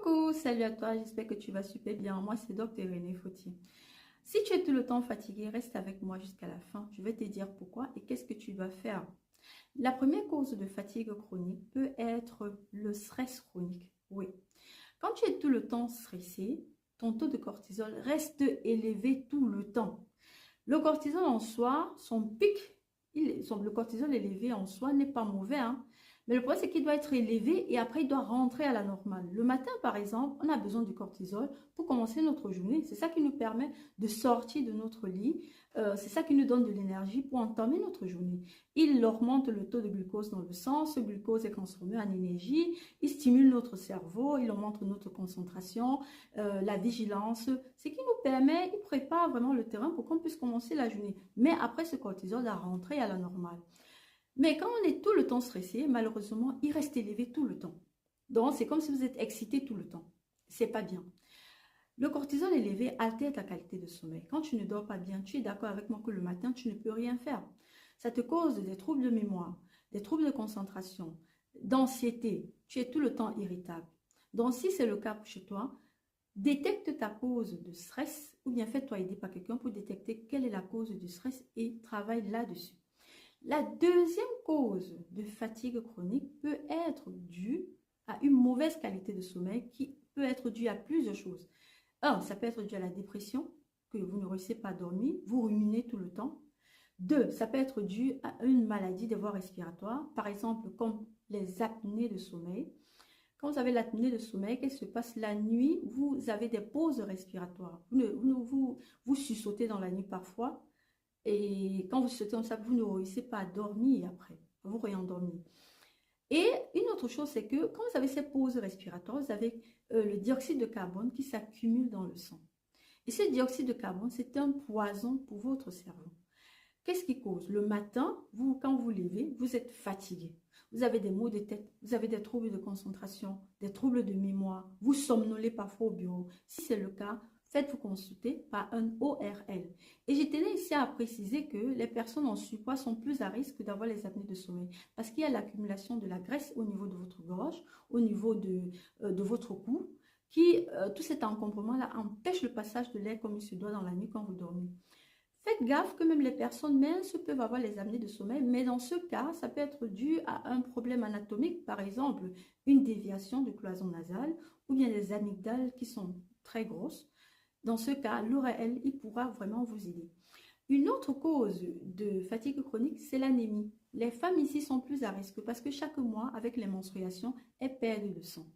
Coucou, salut à toi, j'espère que tu vas super bien. Moi, c'est Dr René Fautier. Si tu es tout le temps fatigué, reste avec moi jusqu'à la fin. Je vais te dire pourquoi et qu'est-ce que tu dois faire. La première cause de fatigue chronique peut être le stress chronique. Oui. Quand tu es tout le temps stressé, ton taux de cortisol reste élevé tout le temps. Le cortisol en soi, son pic, le cortisol élevé en soi n'est pas mauvais, hein. Mais le problème, c'est qu'il doit être élevé et après, il doit rentrer à la normale. Le matin, par exemple, on a besoin du cortisol pour commencer notre journée. C'est ça qui nous permet de sortir de notre lit. C'est ça qui nous donne de l'énergie pour entamer notre journée. Il augmente le taux de glucose dans le sang. Ce glucose est transformé en énergie. Il stimule notre cerveau. Il augmente notre concentration, la vigilance. Ce qui nous permet, il prépare vraiment le terrain pour qu'on puisse commencer la journée. Mais après, ce cortisol a rentré à la normale. Mais quand on est tout le temps stressé, malheureusement, il reste élevé tout le temps. Donc, c'est comme si vous êtes excité tout le temps. C'est pas bien. Le cortisol élevé altère ta qualité de sommeil. Quand tu ne dors pas bien, tu es d'accord avec moi que le matin, tu ne peux rien faire. Ça te cause des troubles de mémoire, des troubles de concentration, d'anxiété. Tu es tout le temps irritable. Donc, si c'est le cas chez toi, détecte ta cause de stress ou bien fais-toi aider par quelqu'un pour détecter quelle est la cause du stress et travaille là-dessus. La deuxième cause de fatigue chronique peut être due à une mauvaise qualité de sommeil qui peut être due à plusieurs choses. Un, ça peut être dû à la dépression, que vous ne réussissez pas à dormir, vous ruminez tout le temps. Deux, ça peut être dû à une maladie des voies respiratoires, par exemple comme les apnées de sommeil. Quand vous avez l'apnée de sommeil, qu'est-ce qui se passe la nuit? Vous avez des pauses respiratoires. Vous sursauter dans la nuit parfois. Et quand vous sautez comme ça, vous ne réussissez pas à dormir après. Vous réendormir. Et une autre chose, c'est que quand vous avez ces pauses respiratoires, vous avez le dioxyde de carbone qui s'accumule dans le sang. Et ce dioxyde de carbone, c'est un poison pour votre cerveau. Qu'est-ce qui cause? Le matin, quand vous levez, vous êtes fatigué. Vous avez des maux de tête, vous avez des troubles de concentration, des troubles de mémoire, vous somnolez parfois au bureau. Si c'est le cas, faites-vous consulter par un ORL. Et je tenais ici à préciser que les personnes en surpoids sont plus à risque d'avoir les apnées de sommeil parce qu'il y a l'accumulation de la graisse au niveau de votre gorge, au niveau de votre cou, tout cet encombrement-là empêche le passage de l'air comme il se doit dans la nuit quand vous dormez. Faites gaffe que même les personnes minces peuvent avoir les apnées de sommeil, mais dans ce cas, ça peut être dû à un problème anatomique, par exemple une déviation de cloison nasale ou bien des amygdales qui sont très grosses. Dans ce cas, l'ORL, il pourra vraiment vous aider. Une autre cause de fatigue chronique, c'est l'anémie. Les femmes ici sont plus à risque parce que chaque mois, avec les menstruations, elles perdent le sang.